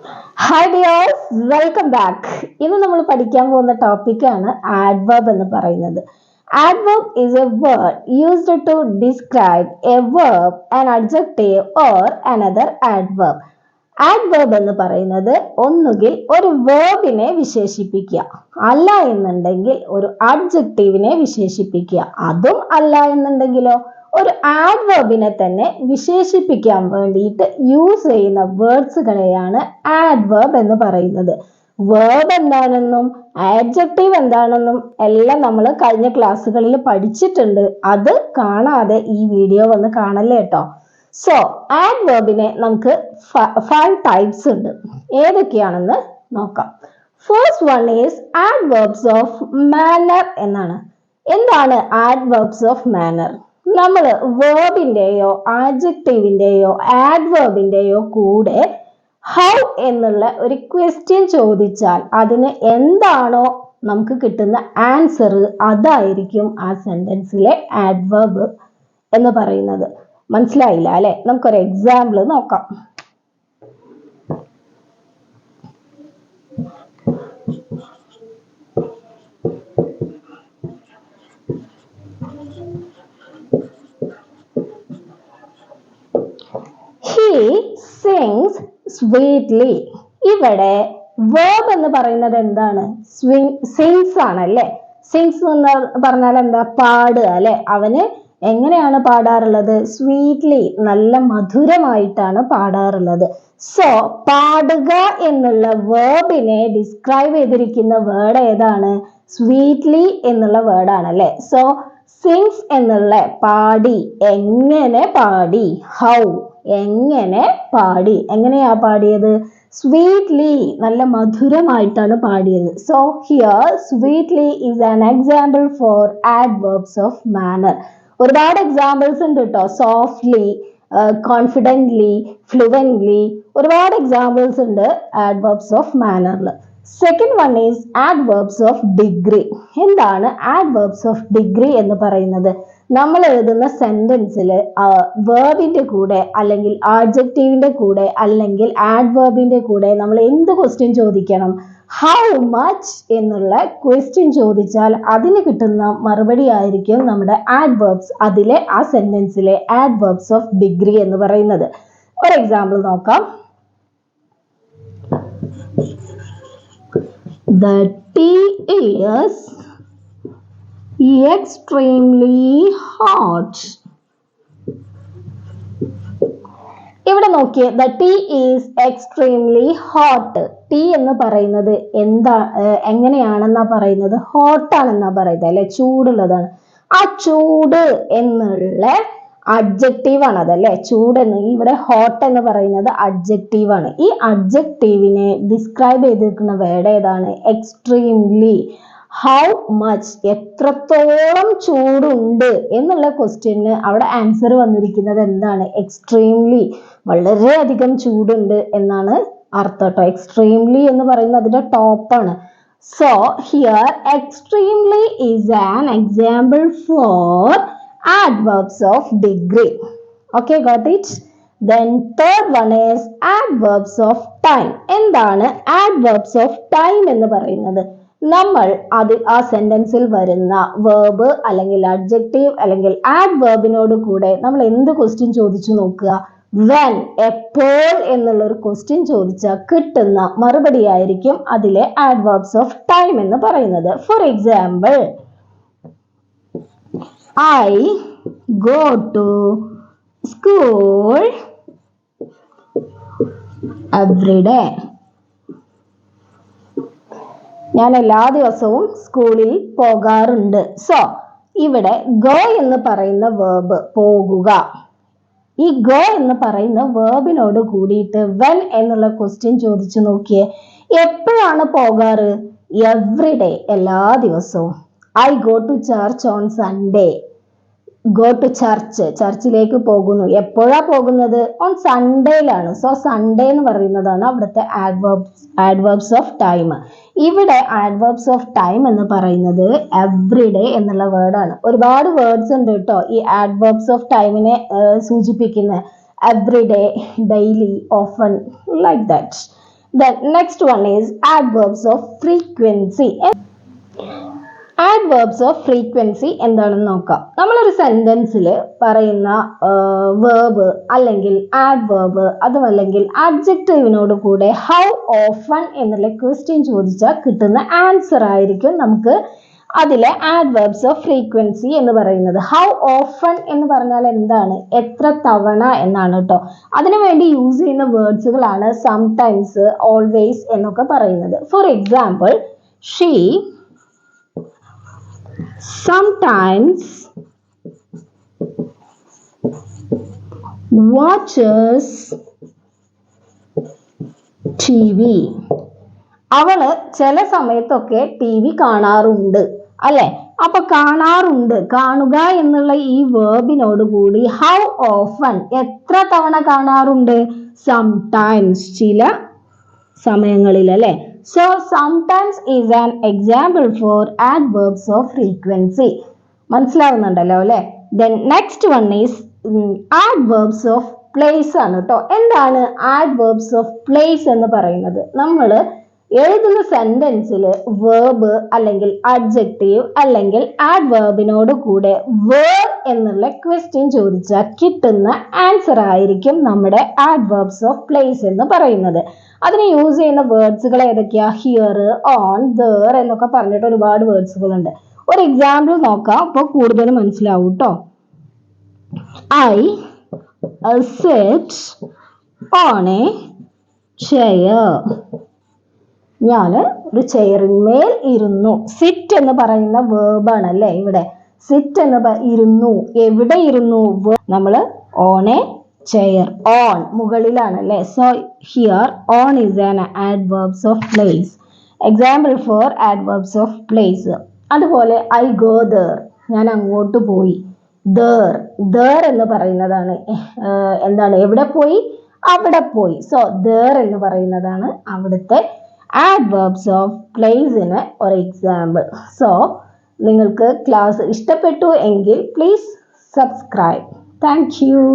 Hi dears, welcome back. ഇന്ന് നമ്മൾ പഠിക്കാൻ പോകുന്ന ടോപ്പിക്കാണ് adverb എന്ന് പറയുന്നത്. Adverb is a word used to describe a verb, an adjective or another adverb. Adverb എന്ന് പറയുന്നത് ഒന്നുകിൽ ഒരു വെർബിനെ വിശേഷിപ്പിക്കുക, അല്ല എന്നുണ്ടെങ്കിൽ ഒരു adjectiveനെ വിശേഷിപ്പിക്കുക, അതും അല്ല എന്നുണ്ടെങ്കിലോ ഒരു ആഡ്വർബിനെ തന്നെ വിശേഷിപ്പിക്കാൻ വേണ്ടിയിട്ട് യൂസ് ചെയ്യുന്ന വേർഡ്സുകളെയാണ് ആഡ്വർബ് എന്ന് പറയുന്നത്. വേർബ് എന്താണെന്നും ആഡ്ജക്റ്റീവ് എന്താണെന്നും എല്ലാം നമ്മൾ കഴിഞ്ഞ ക്ലാസ്സുകളിൽ പഠിച്ചിട്ടുണ്ട്. അത് കാണാതെ ഈ വീഡിയോ വന്ന് കാണല്ലേ കേട്ടോ. സോ ആഡ്വർബിനെ നമുക്ക് 5 ടൈപ്സ് ഉണ്ട്. ഏതൊക്കെയാണെന്ന് നോക്കാം. First one is adverbs of manner എന്നാണ്. എന്താണ് ആഡ്വർബ്സ് ഓഫ് മാനർ? നമ്മൾ വേർബിന്റെയോ ആഡ്ജക്റ്റീവിന്റെയോ ആഡ്വർബിന്റെയോ കൂടെ ഹൗ എന്നുള്ള ഒരു ക്വസ്റ്റ്യൻ ചോദിച്ചാൽ അതിന് എന്താണോ നമുക്ക് കിട്ടുന്ന ആൻസർ അതായിരിക്കും ആ സെന്റൻസിലെ ആഡ്വർബ് എന്ന് പറയുന്നത്. മനസ്സിലായില്ല അല്ലെ? നമുക്കൊരു എക്സാമ്പിൾ നോക്കാം. He sings sweetly. ഇവിടെ verb എന്ന് പറയുന്നത് എന്താണ്? sings ആണല്ലേ. sings എന്ന് പറഞ്ഞാൽ എന്താ? പാടുക അല്ലെ. അവന് എങ്ങനെയാണ് പാടാറുള്ളത്? സ്വീറ്റ്ലി, നല്ല മധുരമായിട്ടാണ് പാടാറുള്ളത്. സോ പാടുക എന്നുള്ള വേർബിനെ ഡിസ്ക്രൈബ് ചെയ്തിരിക്കുന്ന വേർഡ് ഏതാണ്? സ്വീറ്റ്ലി എന്നുള്ള വേർഡാണ് അല്ലെ. സോ സിങ്സ് എന്നുള്ള പാടി, എങ്ങനെ പാടി, ഹൗ എങ്ങനെ പാടി, എങ്ങനെയാ പാടിയത്? സ്വീറ്റ്ലി, നല്ല മധുരമായിട്ടാണ് പാടിയത്. So here sweetly is an example for adverbs of manner. ഒരുപാട് എക്സാമ്പിൾസ് ഉണ്ട് കേട്ടോ. സോഫ്റ്റ്ലി, കോൺഫിഡൻ്റ്ലി, ഫ്ലുവൻ്റ്ലി, ഒരുപാട് എക്സാമ്പിൾസ് ഉണ്ട് ആഡ്വർബ്സ് ഓഫ് മാനറിൽ. Second one is adverbs of degree. എന്താണ് ആഡ്വർബ്സ് ഓഫ് ഡിഗ്രി എന്ന് പറയുന്നത്? നമ്മൾ എഴുതുന്ന സെന്റൻസിൽ വേർബിന്റെ കൂടെ അല്ലെങ്കിൽ ആഡ്ജക്റ്റീവിന്റെ കൂടെ അല്ലെങ്കിൽ ആഡ്വർബിന്റെ കൂടെ നമ്മൾ എന്ത് ക്വസ്റ്റ്യൻ ചോദിക്കണം? ഹൗ മച്ച് എന്നുള്ള ക്വസ്റ്റ്യൻ ചോദിച്ചാൽ അതിന് കിട്ടുന്ന മറുപടി ആയിരിക്കും നമ്മുടെ ആഡ്വർബ്സ്, അതിലെ ആ സെന്റൻസിലെ ആഡ്വർബ്സ് ഓഫ് ഡിഗ്രി എന്ന് പറയുന്നത്. ഒരു എക്സാമ്പിൾ നോക്കാം. The tea is extremely hot. ഇവിടെ നോക്കിയേ, the tea is extremely hot. Tea എന്ന് പറയുന്നത് എന്താ, എങ്ങനെയാണെന്നാ പറയുന്നത്? ഹോട്ട് ആണെന്നാ പറയുന്നത് അല്ലെ, ചൂടുള്ളതാണ്. ആ ചൂട് എന്നുള്ള അഡ്ജക്റ്റീവ് ആണ് അതല്ലേ. ചൂട് എന്ന് ഇവിടെ ഹോട്ട് എന്ന് പറയുന്നത് അഡ്ജക്റ്റീവ് ആണ്. ഈ അഡ്ജക്റ്റീവിനെ ഡിസ്ക്രൈബ് ചെയ്തിരിക്കുന്ന വേർഡ് ഏതാണ്? എക്സ്ട്രീംലി. ഹൗ മച്ച്, എത്രത്തോളം ചൂടുണ്ട് എന്നുള്ള ക്വസ്റ്റ്യന് അവിടെ ആൻസർ വന്നിരിക്കുന്നത് എന്താണ്? എക്സ്ട്രീംലി, വളരെയധികം ചൂടുണ്ട് എന്നാണ് അർത്ഥം കേട്ടോ. എക്സ്ട്രീംലി എന്ന് പറയുന്നത് അതിന്റെ ടോപ്പാണ്. So here extremely is an example four adverbs of degree. Okay, got it? Then third one is adverbs of time. എന്താണ് adverbs of time എന്ന് പറയുന്നത്? നമ്മൾ ആ സെന്റൻസിൽ വരുന്ന വേർബ് അല്ലെങ്കിൽ അഡ്ജക്റ്റീവ് അല്ലെങ്കിൽ ആഡ്വർബിനോട് കൂടെ നമ്മൾ എന്ത് ക്വസ്റ്റ്യൻ ചോദിച്ചു നോക്കുക? when, എപ്പോൾ എന്നുള്ളൊരു ക്വസ്റ്റ്യൻ ചോദിച്ചാൽ കിട്ടുന്ന മറുപടി ആയിരിക്കും അതിലെ adverbs of time എന്ന് പറയുന്നത്. For example, I go to school every day. ഞാൻ എല്ലാ ദിവസവും സ്കൂളിൽ പോകാറുണ്ട്. സോ ഇവിടെ go എന്ന് പറയുന്ന വേർബ്, പോകുക, ഈ go എന്ന് പറയുന്ന വേർബിനോട് കൂടിയിട്ട് when എന്നുള്ള ക്വസ്റ്റ്യൻ ചോദിച്ചു നോക്കിയേ. എപ്പോഴാണ് പോകാറ്? എവ്രി ഡേ, എല്ലാ ദിവസവും. I go to church on Sunday. Go to church, ചർച്ചിലേക്ക് പോകുന്നു. എപ്പോഴാ പോകുന്നത്? ഓൺ സൺഡേയിലാണ്. സോ സൺഡേ എന്ന് പറയുന്നതാണ് അവിടുത്തെ ആഡ്വർബ്സ് ഓഫ് ടൈം. ഇവിടെ ആഡ്വർബ്സ് ഓഫ് ടൈം എന്ന് പറയുന്നത് എവ്രി ഡേ എന്നുള്ള വേർഡാണ്. ഒരുപാട് വേർഡ്സ് ഉണ്ട് കേട്ടോ ഈ ആഡ്വർബ്സ് ഓഫ് ടൈമിനെ സൂചിപ്പിക്കുന്ന. Every day, daily, often, like that. Then next one is adverbs of frequency. Adverbs of frequency എന്താണെന്ന് നോക്കാം. നമ്മളൊരു സെന്റൻസിൽ പറയുന്ന വേർബ് അല്ലെങ്കിൽ ആഡ്വേർബ് അതുമല്ലെങ്കിൽ ആഡ്ജക്റ്റീവിനോട് കൂടെ ഹൗ ഓഫൺ എന്നുള്ള ക്വസ്റ്റ്യൻ ചോദിച്ചാൽ കിട്ടുന്ന ആൻസർ ആയിരിക്കും നമുക്ക് അതിലെ ആഡ്വേർബ്സ് ഓഫ് ഫ്രീക്വൻസി എന്ന് പറയുന്നത്. ഹൗ ഓഫൺ എന്ന് പറഞ്ഞാൽ എന്താണ്? എത്ര തവണ എന്നാണ് കേട്ടോ. അതിനുവേണ്ടി യൂസ് ചെയ്യുന്ന വേർഡ്സുകളാണ് സംടൈംസ്, ഓൾവേസ് എന്നൊക്കെ പറയുന്നത്. For example, she sometimes watches TV. അവള് ചില സമയത്തൊക്കെ TV കാണാറുണ്ട് അല്ലെ. അപ്പൊ കാണാറുണ്ട്, കാണുക എന്നുള്ള ഈ വേർബിനോട് കൂടി ഹൗ ഓഫൺ എത്ര തവണ കാണാറുണ്ട്? സംടൈംസ് ചില സമയങ്ങളിൽ അല്ലെ. So sometimes is an example for adverbs of frequency. മനസ്സിലാവുന്നുണ്ടല്ലോ അല്ലെ. Then next one is adverbs of place ആണ് കേട്ടോ. എന്താണ് adverbs of place എന്ന് പറയുന്നത്? നമ്മൾ എഴുതുന്ന സെന്റൻസിൽ വേർബ് അല്ലെങ്കിൽ അഡ്ജക്റ്റീവ് അല്ലെങ്കിൽ ആഡ്വേർബിനോട് കൂടെ വേർ എന്നുള്ള ക്വസ്റ്റ്യൻ ചോദിച്ചാൽ കിട്ടുന്ന ആൻസർ ആയിരിക്കും നമ്മുടെ ആഡ്വേർബ്സ് ഓഫ് പ്ലേസ് എന്ന് പറയുന്നത്. അതിന് യൂസ് ചെയ്യുന്ന വേർഡ്സുകൾ ഏതൊക്കെയാ? ഹിയർ, ഓൺ, ദർ എന്നൊക്കെ പറഞ്ഞിട്ട് ഒരുപാട് വേർഡ്സുകളുണ്ട്. ഒരു എക്സാമ്പിൾ നോക്കാം, അപ്പോൾ കൂടുതൽ മനസ്സിലാവും കേട്ടോ. I sit on a chair. ഞാൻ ഒരു ചെയറിന്മേൽ ഇരുന്നു. സിറ്റ് എന്ന് പറയുന്ന വേർബാണ് അല്ലേ ഇവിടെ. സിറ്റ് എന്ന് ഇരുന്നു. എവിടെ ഇരുന്നു? നമ്മൾ ഓൺ എ ചെയർ, ഓൺ മുകളിലാണ് അല്ലേ. So here one is an adverbs of place. Example for adverbs of place. അതുപോലെ ഐ ഗോ ദർ, ഞാൻ അങ്ങോട്ട് പോയി. ദർ, ദർ എന്ന് പറയുന്നതാണ് എന്താണ്? എവിടെ പോയി? അവിടെ പോയി. സോ ദർ എന്ന് പറയുന്നതാണ് അവിടുത്തെ adverbs of place in ഒരു എക്സാമ്പിൾ. സോ നിങ്ങൾക്ക് ക്ലാസ് ഇഷ്ടപ്പെട്ടു എങ്കിൽ പ്ലീസ് സബ്സ്ക്രൈബ്. Thank you.